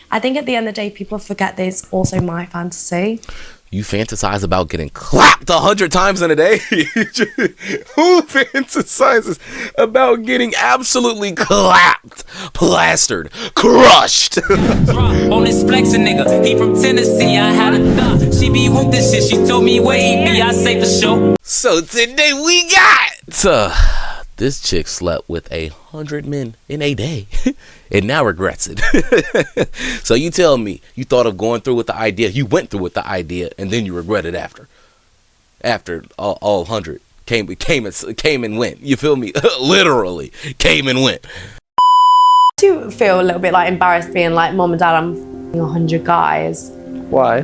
I think at the end of the day, people forget that it's also my fantasy. You fantasize about getting clapped 100 times in a day? Who fantasizes about getting absolutely clapped, plastered, crushed? On this flexing nigga, he from Tennessee. I had a thought. She be with this shit. She told me where he be. I say for sure. So today we got this chick slept with 100 men in a day and now regrets it. So you tell me, you thought of going through with the idea, you went through with the idea, and then you regret it after all 100 came and went. You feel me? Literally came and went. I do feel a little bit like embarrassed being like, Mom and Dad, I'm f***ing 100 guys. Why?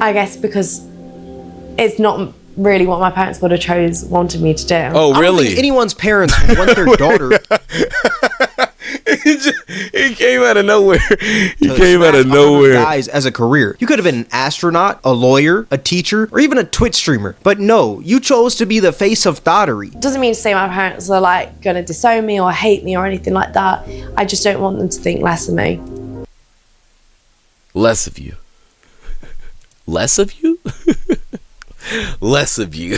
I guess because it's not really what my parents would have wanted me to do. Oh, really? I don't think anyone's parents want their daughter. He came out of nowhere. He came out of nowhere. Guys, as a career, you could have been an astronaut, a lawyer, a teacher, or even a Twitch streamer. But no, you chose to be the face of thottery. Doesn't mean to say my parents are like gonna disown me or hate me or anything like that. I just don't want them to think less of me. Less of you. Less of you? Less of you.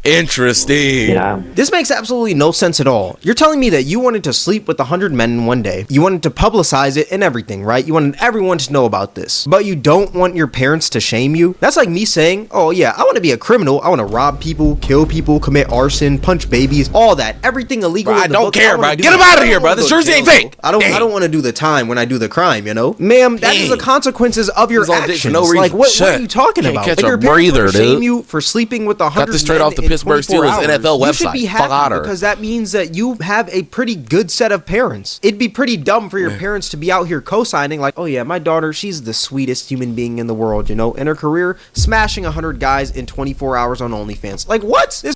Interesting. Yeah. This makes absolutely no sense at all. You're telling me that you wanted to sleep with 100 men in one day. You wanted to publicize it and everything, right? You wanted everyone to know about this. But you don't want your parents to shame you? That's like me saying, oh yeah, I want to be a criminal. I want to rob people, kill people, commit arson, punch babies, all that. Everything illegal Bro, in the I don't book. care, bro. Get him out of here, bro. This jersey ain't fake. I don't want to do the time when I do the crime, you know? Ma'am, that is the consequences of your actions. For no reason. Like, what are you talking Can't about? catch Like, a your parents breather, would shame dude. you for sleeping with 100 Got this straight men off the in Pittsburgh 24 Steelers hours. NFL You should website. be Fuck happy outta her. because that means that you have a pretty good set of parents. It'd be pretty dumb for your parents to be out here co-signing like, oh yeah, my daughter, she's the sweetest human being in the world, you know, in her career, smashing 100 guys in 24 hours on OnlyFans. Like, what? This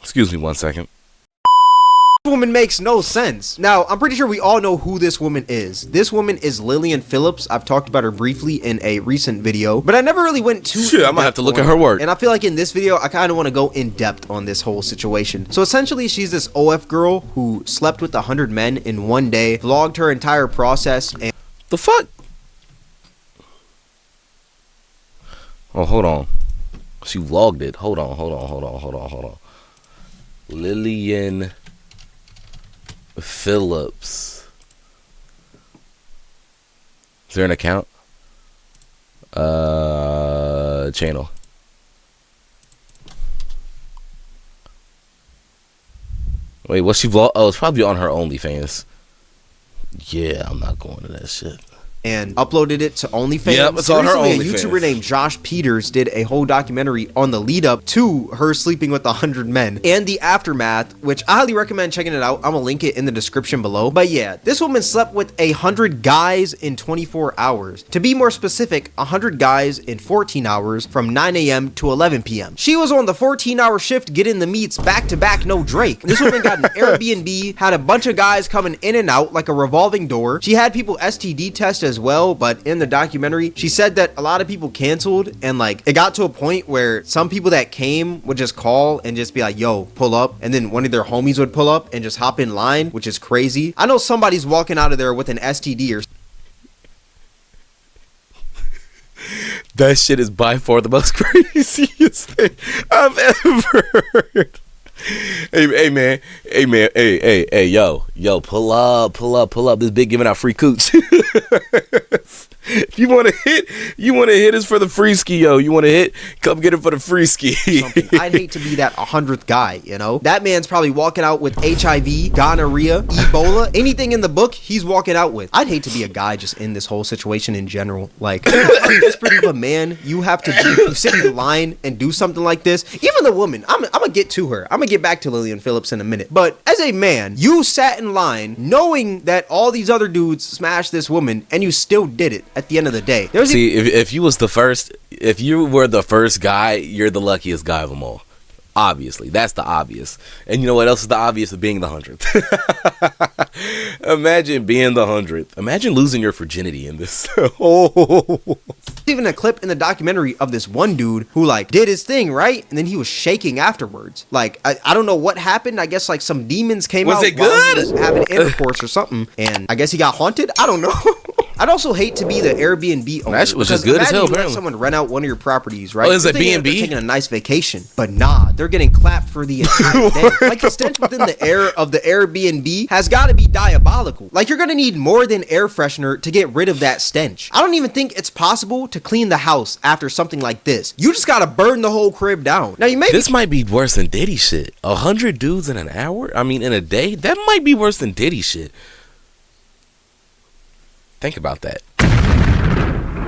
Excuse me 1 second. woman makes no sense. Now, I'm pretty sure we all know who this woman is. This woman is Lillian Phillips. I've talked about her briefly in a recent video, but I never really went too Shit, I'm gonna have to look at her work. And I feel like in this video, I kind of want to go in depth on this whole situation. So essentially, she's this OF girl who slept with 100 men in one day, vlogged her entire process, and The fuck? Oh, hold on. She vlogged it. Hold on. Lillian Phillips. Is there an account? Channel. Wait, what's she vlog? Oh, it's probably on her OnlyFans. Yeah, I'm not going to that shit. and uploaded it to OnlyFans. Yep, it's on her Recently, OnlyFans. a YouTuber named Josh Peters did a whole documentary on the lead up to her sleeping with 100 men and the aftermath, which I highly recommend checking it out. I'm gonna link it in the description below. But yeah, this woman slept with 100 guys in 24 hours. To be more specific, 100 guys in 14 hours from 9 a.m. to 11 p.m. She was on the 14-hour shift getting the meets back to back, no Drake. This woman got an Airbnb, had a bunch of guys coming in and out like a revolving door. She had people STD test as well, but in the documentary, she said that a lot of people canceled, and like it got to a point where some people that came would just call and just be like, yo, pull up, and then one of their homies would pull up and just hop in line, which is crazy. I know somebody's walking out of there with an STD or That shit is by far the most craziest thing I've ever heard. Hey man, yo, pull up. This big giving out free cooch. If you want to hit us for the free ski, yo. You want to hit, come get it for the free ski. I'd hate to be that 100th guy, you know? That man's probably walking out with HIV, gonorrhea, Ebola, anything in the book he's walking out with. I'd hate to be a guy just in this whole situation in general. Like, this pretty of a man, you have to sit in line and do something like this. Even the woman, I'm gonna get to her. I'm gonna get back to Lillian Phillips in a minute. But as a man, you sat in line knowing that all these other dudes smashed this woman and you still did it at the end of the day. See, if you were the first guy, you're the luckiest guy of them all. Obviously, that's the obvious. And you know what else is the obvious of being the 100th? Imagine being the 100th. Imagine losing your virginity in this. Oh. Even a clip in the documentary of this one dude who like did his thing, right? And then he was shaking afterwards. Like, I don't know what happened. I guess like some demons came out. Was it while he good? was having intercourse or something. And I guess he got haunted. I don't know. I'd also hate to be the Airbnb owner. That shit was just good as hell, You let apparently. someone rent out one of your properties, right? Oh, is it You're thinking B&B? they're taking a nice vacation, but nah, they're getting clapped for the entire day. Like the stench within the air of the Airbnb has got to be diabolical. Like you're gonna need more than air freshener to get rid of that stench. I don't even think it's possible to clean the house after something like this. You just gotta burn the whole crib down. Now you may This might be worse than Diddy shit. 100 dudes in an hour? I mean, in a day? That might be worse than Diddy shit. Think about that.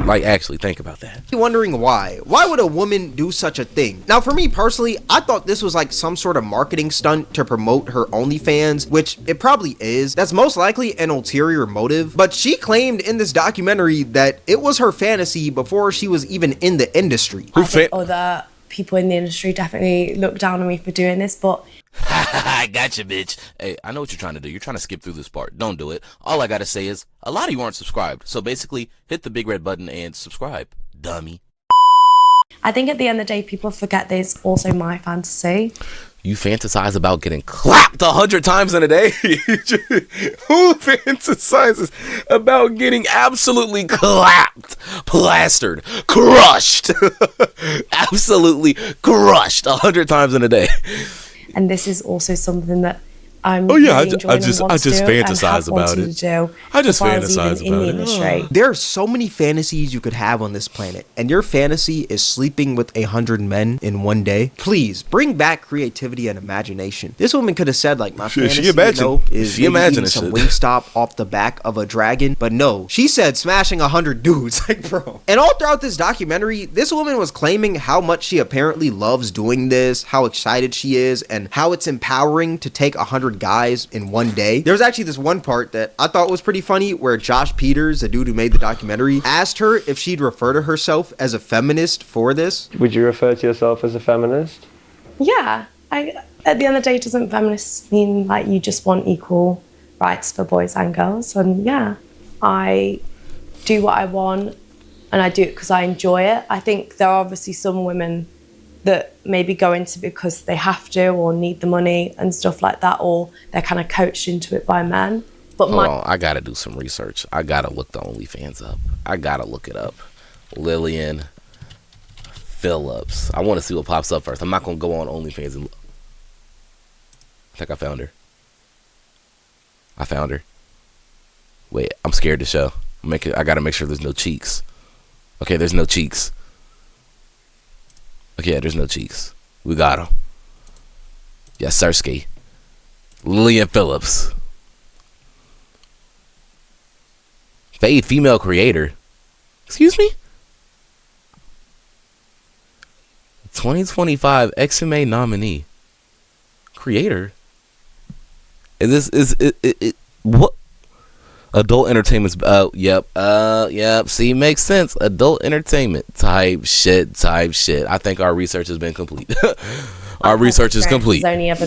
Like, actually, think about that. wondering why. Why would a woman do such a thing? Now, for me personally, I thought this was like some sort of marketing stunt to promote her OnlyFans, which it probably is. That's most likely an ulterior motive. But she claimed in this documentary that it was her fantasy before she was even in the industry. I think other people in the industry definitely look down on me for doing this, but I gotcha, bitch. Hey, I know what you're trying to do. You're trying to skip through this part. Don't do it. All I gotta say is, a lot of you aren't subscribed. So basically, hit the big red button and subscribe, dummy. I think at the end of the day, people forget that it's also my fantasy. You fantasize about getting clapped 100 times in a day? Who fantasizes about getting absolutely clapped, plastered, crushed? Absolutely crushed 100 times in a day. And this is also something that I'm Oh, yeah, really enjoying and want I to just do and fantasize have about wanted it. to do I just before was fantasize even in about the it. industry. There are so many fantasies you could have on this planet, and your fantasy is sleeping with 100 men in one day. Please bring back creativity and imagination. This woman could have said like, my fantasy is maybe eating some Wingstop off the back of a dragon, but no, she said smashing 100 dudes. Like, bro. And all throughout this documentary, this woman was claiming how much she apparently loves doing this, how excited she is, and how it's empowering to take 100 guys in one day. There was actually this one part that I thought was pretty funny where Josh Peters, the dude who made the documentary, asked her if she'd refer to herself as a feminist for this. Would you refer to yourself as a feminist? Yeah, at the end of the day, doesn't feminists mean like you just want equal rights for boys and girls? And yeah, I do what I want and I do it because I enjoy it. I think there are obviously some women that maybe go into because they have to or need the money and stuff like that, or they're kind of coached into it by men. But Hold on, I gotta do some research. I gotta look the OnlyFans up. I gotta look it up. Lillian Phillips. I want to see what pops up first. I'm not gonna go on OnlyFans and look. I think I found her. I found her. Wait, I'm scared to show. I gotta make sure there's no cheeks. Okay, there's no cheeks. Okay, yeah, there's no cheeks. We got him. Yes, Sirski. Lillian Phillips. Fade female creator. Excuse me? 2025 XMA nominee. Creator? Is what? Adult entertainment's yep. See, makes sense. Adult entertainment type shit. I think our research has been complete. Our research is complete. I've only ever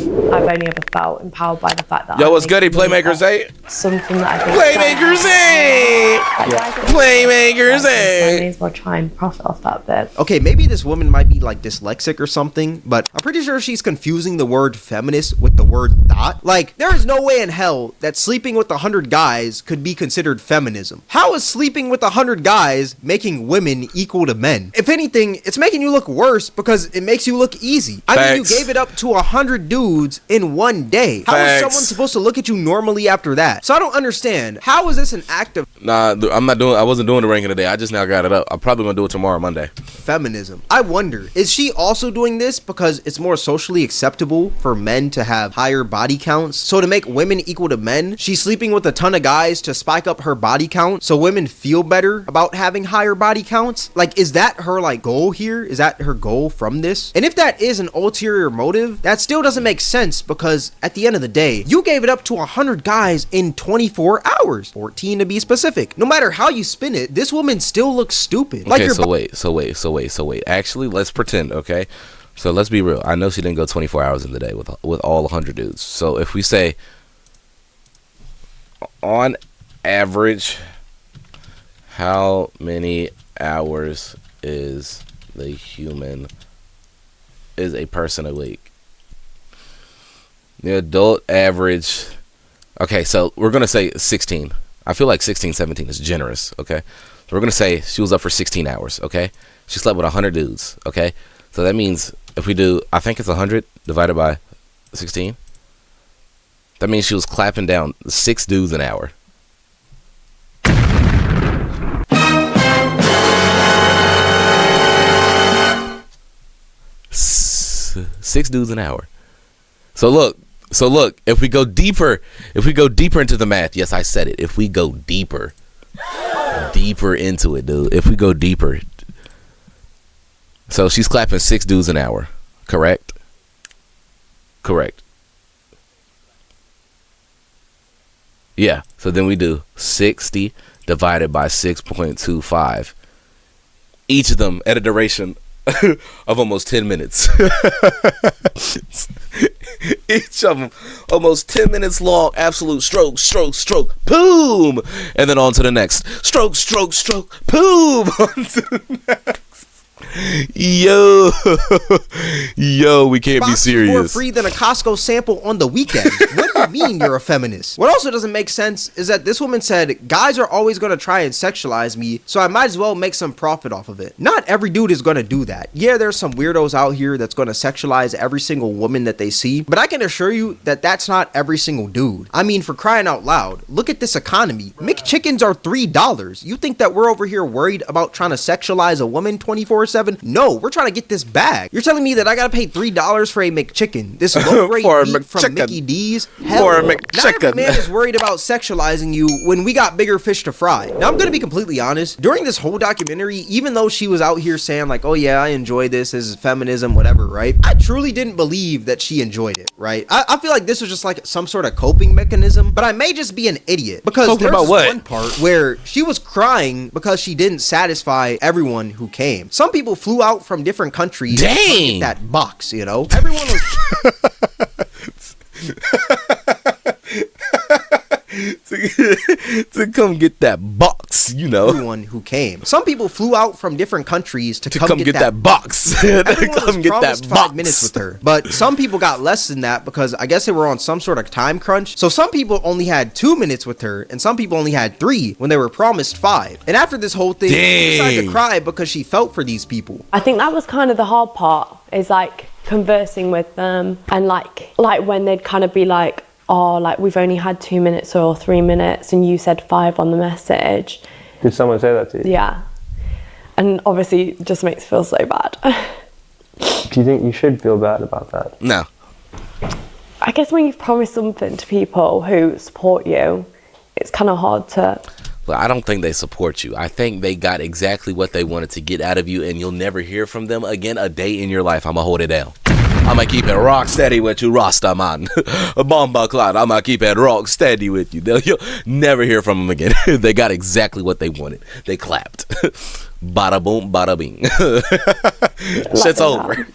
felt empowered by the fact that Yo, what's goody, Playmakers 8? Something that I think Playmakers 8! Playmakers 8! I may as well try and profit off that bit. Okay, maybe this woman might be like dyslexic or something, but I'm pretty sure she's confusing the word feminist with the word thought. Like, there is no way in hell that sleeping with 100 guys could be considered feminism. How is sleeping with 100 guys making women equal to men? If anything, it's making you look worse because it makes you look easy. I mean, you gave it up to 100 dudes in one day. How is someone supposed to look at you normally after that? So I don't understand. How is this an act of Nah, I wasn't doing the ranking today. I just now got it up. I'm probably gonna do it tomorrow, Monday. feminism? I wonder, is she also doing this because it's more socially acceptable for men to have higher body counts? So to make women equal to men, she's sleeping with a ton of guys to spike up her body count so women feel better about having higher body counts? Like, is that her like goal here? Is that her goal from this? And if that is an ulterior motive, that still doesn't make sense, because at the end of the day, you gave it up to 100 guys in 24 hours, 14 to be specific. No matter how you spin it, this woman still looks stupid. Okay, so wait. Actually, let's pretend, okay? So let's be real. I know she didn't go 24 hours in the day with all 100 dudes. So if we say, on average, how many hours is a person awake? The adult average. Okay, so we're going to say 16. I feel like 16, 17 is generous, okay? So we're going to say she was up for 16 hours, okay? She slept with 100 dudes, okay? So that means if we do, I think it's 100 divided by 16. That means she was clapping down 6 dudes an hour. Six dudes an hour. So look, if we go deeper into the math, yes, I said it. If we go deeper into it, dude. If we go deeper. So she's clapping 6 dudes an hour, correct? Correct. Yeah. So then we do 60 divided by 6.25. Each of them at a duration of almost 10 minutes. Each of them almost 10 minutes long. Absolute stroke, stroke, stroke, boom, and then on to the next. Stroke, stroke, stroke, boom, on to the next. Yo, we can't be serious. More free than a Costco sample on the weekend. What do you mean you're a feminist? What also doesn't make sense is that this woman said, guys are always going to try and sexualize me, so I might as well make some profit off of it. Not every dude is going to do that. Yeah, there's some weirdos out here that's going to sexualize every single woman that they see, but I can assure you that that's not every single dude. I mean, for crying out loud, look at this economy. McChickens are $3. You think that we're over here worried about trying to sexualize a woman 24/7? No, we're trying to get this bag. You're telling me that I gotta pay $3 for a McChicken? This low-grade meat from Mickey D's? Hell, for a not McChicken. every man is worried about sexualizing you when we got bigger fish to fry. Now, I'm gonna be completely honest. During this whole documentary, even though she was out here saying like, oh yeah, I enjoy this, this is feminism, whatever, right? I truly didn't believe that she enjoyed it, right? I feel like this was just like some sort of coping mechanism, but I may just be an idiot because there's this one part where she was crying because she didn't satisfy everyone who came. Some people flew out from different countries to get that box, you know? Everyone was to come get that box, you know. Everyone who came. Some people flew out from different countries to come get that box. Everyone come was get promised that 5 box. minutes with her, but some people got less than that because I guess they were on some sort of time crunch. So some people only had 2 minutes with her, and some people only had 3 when they were promised 5. And after this whole thing, she decided to cry because she felt for these people. I think that was kind of the hard part, is like conversing with them, and like when they'd kind of be like, oh, like we've only had 2 minutes or 3 minutes and you said 5 on the message. Did someone say that to you? Yeah. And obviously it just makes me feel so bad. Do you think you should feel bad about that? No. I guess when you've promised something to people who support you, it's kind of hard to... Well, I don't think they support you. I think they got exactly what they wanted to get out of you, and you'll never hear from them again a day in your life. I'ma hold it down. I'ma keep it rock steady with you, Rasta man. Bomba clot. I'ma keep it rock steady with you. You'll never hear from them again. They got exactly what they wanted. They clapped. Bada boom, bada bing. Shit's over.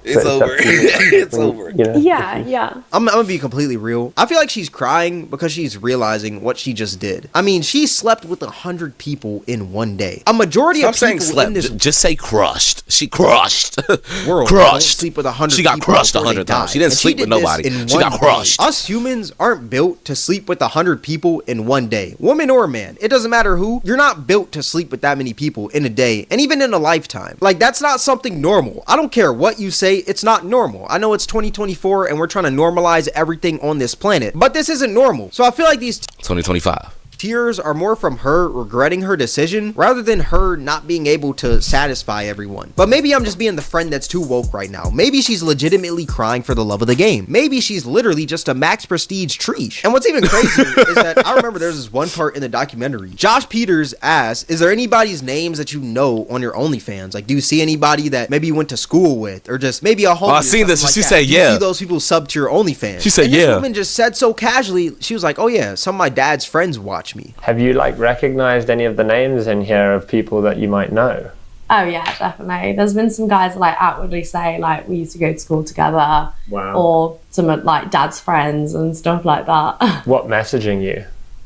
It's over. It's over. You know, Yeah. I'm gonna be completely real. I feel like she's crying because she's realizing what she just did. I mean, she slept with 100 people in one day. A majority Stop of saying people slept. in this Just say crushed. She crushed. world crushed. don't sleep with 100 She got people crushed before 100 they times. die. She didn't And sleep with did this nobody. in She one got crushed. day. Us humans aren't built to sleep with 100 people in one day. Woman or man, it doesn't matter who. You're not built to sleep with that many people in a day, and even in a lifetime. Like, that's not something normal. I don't care what you say, it's not normal. I know it's 2024 and we're trying to normalize everything on this planet, but this isn't normal. So I feel like these 2025. tears are more from her regretting her decision rather than her not being able to satisfy everyone. But maybe I'm just being the friend that's too woke right now. Maybe she's legitimately crying for the love of the game. Maybe she's literally just a max prestige treesh. And what's even crazier is that I remember there's this one part in the documentary. Josh Peters asked, is there anybody's names that you know on your OnlyFans? Like, do you see anybody that maybe you went to school with, or just maybe a homie? I seen this. Like She that? said, Do you yeah. see those people sub to your OnlyFans? She said, and this yeah. woman just said so casually, she was like, oh yeah, some of my dad's friends watch me. Have you like recognized any of the names in here of people that you might know? Oh yeah, definitely. There's been some guys that like outwardly say like we used to go to school together. Wow. Or some of like dad's friends and stuff like that. What messaging you?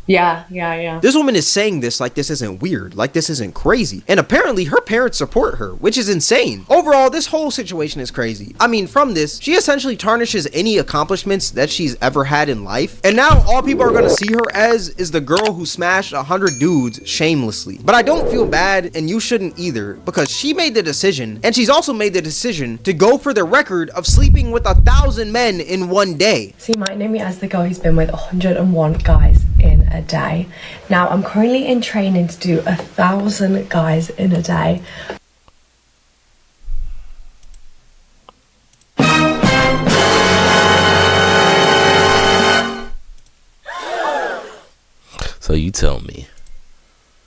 Yeah. This woman is saying this like this isn't weird, like this isn't crazy. And apparently her parents support her, which is insane. Overall, this whole situation is crazy. I mean, from this, she essentially tarnishes any accomplishments that she's ever had in life. And now all people are gonna see her as is the girl who smashed 100 dudes shamelessly. But I don't feel bad, and you shouldn't either, because she made the decision, and she's also made the decision to go for the record of sleeping with 1,000 men in one day. So you might know me as the girl who's been with 101 guys in a day. Now I'm currently in training to do 1,000 guys in a day. So you tell me,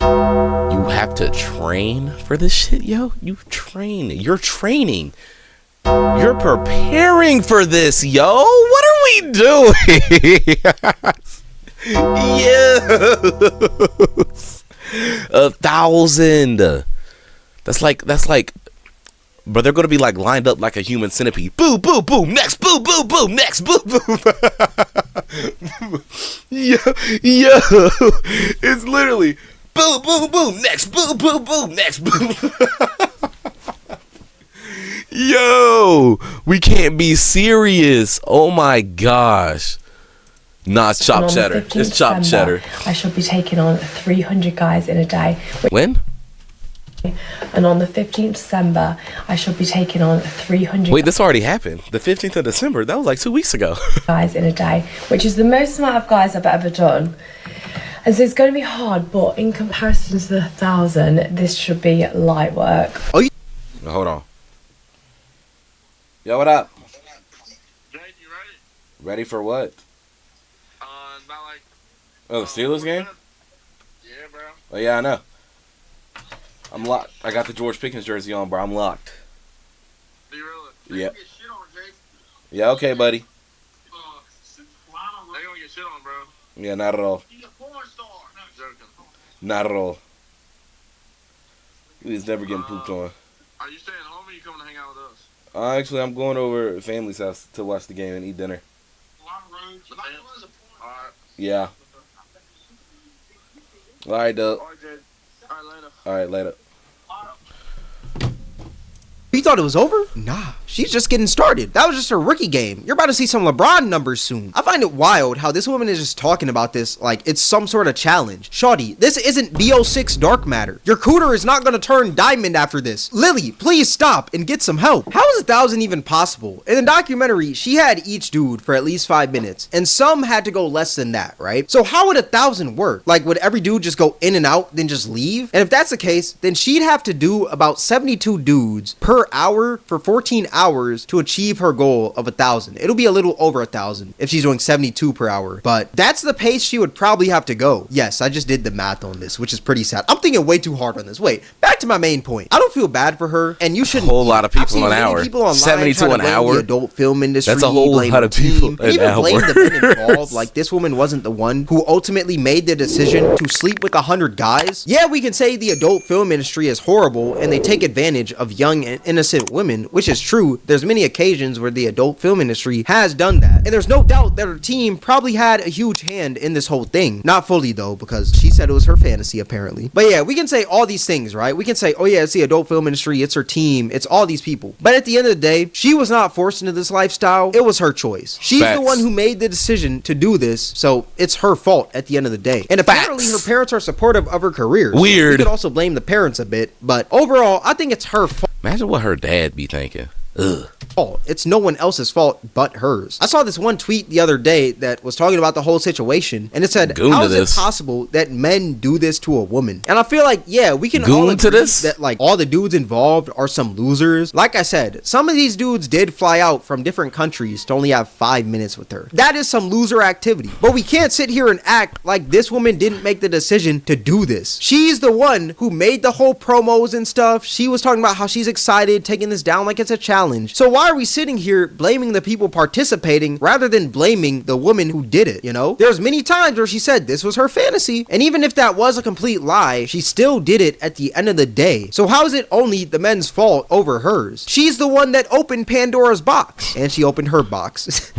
you have to train for this shit, yo? You're training. You're preparing for this, yo. What are we doing? Yes. 1,000. That's like, but they're gonna be like lined up like a human centipede. Boo, boo, boom. Next, boo, boo, boom. Next, boo, boo. Yo, it's literally boo, boo, boom. Next, boo, boo, boom. Next, boo. Yo, we can't be serious. Oh my gosh. Nah, it's chopped cheddar. It's chopped cheddar. I shall be taking on 300 guys in a day. When? And on the 15th December, I shall be taking on 300 Wait, this already happened. The 15th of December. That was like 2 weeks ago. guys in a day, which is the most amount of guys I've ever done. And so it's going to be hard, but in comparison to the 1,000, this should be light work. Hold on. Yo, what up? Jade, you ready? Ready for what? About like. Oh, the Steelers game? Yeah, bro. Oh, yeah, I know. I'm locked. I got the George Pickens jersey on, bro. I'm locked. Do you really? Yep. They gonna get shit on, Jade. Yeah, okay, buddy. They gonna get shit on, bro. Yeah, not at all. He's a porn star. No, joking. Not at all. He's never getting pooped on. Are you staying home or you coming to hang out with us? Actually, I'm going over to family's house to watch the game and eat dinner. Alright. Yeah. All right, Doug. Alright, Jade. Alright, later. All right, later. You thought it was over? Nah, she's just getting started. That was just her rookie game. You're about to see some LeBron numbers soon. I find it wild how this woman is just talking about this like it's some sort of challenge. Shawty, this isn't BO6 dark matter. Your cooter is not gonna turn diamond after this. Lily, please stop and get some help. How is 1,000 even possible? In the documentary, she had each dude for at least 5 minutes, and some had to go less than that, right? So how would 1,000 work? Like, would every dude just go in and out, then just leave? And if that's the case, then she'd have to do about 72 dudes per hour for 14 hours to achieve her goal of 1,000. It'll be a little over 1,000 if she's doing 72 per hour, but that's the pace she would probably have to go. Yes, I just did the math on this, which is pretty sad. I'm thinking way too hard on this. Wait, back to my main point. I don't feel bad for her, and you shouldn't. A whole lot of people I've seen an many hour. people online 72 try to an blame hour? the adult film industry. That's a whole blame lot the of people team, an even hour. blame the men involved. Like, this woman wasn't the one who ultimately made the decision to sleep with 100 guys. Yeah, we can say the adult film industry is horrible and they take advantage of young and innocent women, which is true. There's many occasions where the adult film industry has done that, and there's no doubt that her team probably had a huge hand in this whole thing. Not fully though, because she said it was her fantasy apparently. But yeah, we can say all these things, right? We can say, oh yeah, it's the adult film industry, it's her team, it's all these people. But at the end of the day, she was not forced into this lifestyle. It was her choice. She's Facts. the one who made the decision to do this, so it's her fault at the end of the day. And apparently Facts. her parents are supportive of her career. So Weird. we could also blame the parents a bit, but overall, I think it's her fault. Imagine what her dad be thinking. Ugh. It's no one else's fault but hers. I saw this one tweet the other day that was talking about the whole situation, and it said, Goon how to is this. it possible that men do this to a woman? And I feel like, yeah, we can Goon all to agree this? that like all the dudes involved are some losers. Like I said, some of these dudes did fly out from different countries to only have 5 minutes with her. That is some loser activity. But we can't sit here and act like this woman didn't make the decision to do this. She's the one who made the whole promos and stuff. She was talking about how she's excited, taking this down like it's a challenge. challenge. So why are we sitting here blaming the people participating rather than blaming the woman who did it, you know? There's many times where she said this was her fantasy, and even if that was a complete lie, she still did it at the end of the day. So how is it only the men's fault over hers? She's the one that opened Pandora's box, and she opened her box.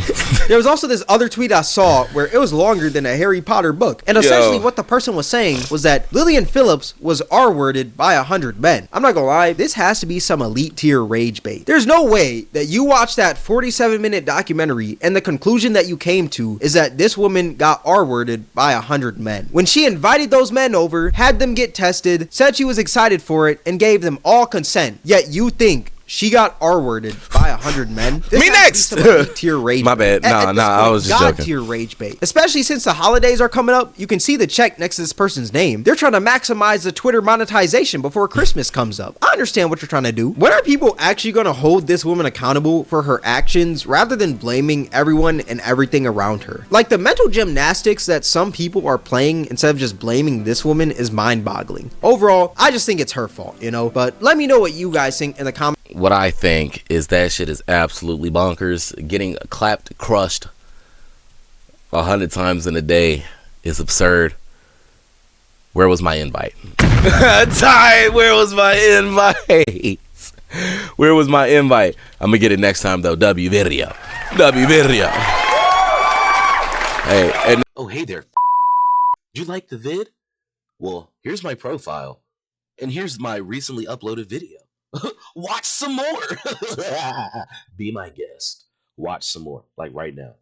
There was also this other tweet I saw where it was longer than a Harry Potter book, and essentially what the person was saying was that Lillian Phillips was R-worded by 100 men. I'm not gonna lie, this has to be some elite tier rage bait. There's no way that you watch that 47-minute documentary and the conclusion that you came to is that this woman got R-worded by 100 men. When she invited those men over, had them get tested, said she was excited for it, and gave them all consent, yet you think she got R-worded by 100 men? Me next! Tier rage My bad. bait. At this I point, was just God joking. tier rage bait. Especially since the holidays are coming up, you can see the check next to this person's name. They're trying to maximize the Twitter monetization before Christmas comes up. I understand what you're trying to do. When are people actually going to hold this woman accountable for her actions rather than blaming everyone and everything around her? Like, the mental gymnastics that some people are playing instead of just blaming this woman is mind-boggling. Overall, I just think it's her fault, you know? But let me know what you guys think in the comments. What I think is that shit is absolutely bonkers. Getting clapped, crushed 100 times in a day is absurd. Where was my invite? Ty, where was my invite? Where was my invite? I'm gonna get it next time though. W video. W video. Hey, and oh hey there. You like the vid? Well, here's my profile, and here's my recently uploaded video. Watch some more. Be my guest. Watch some more, like right now.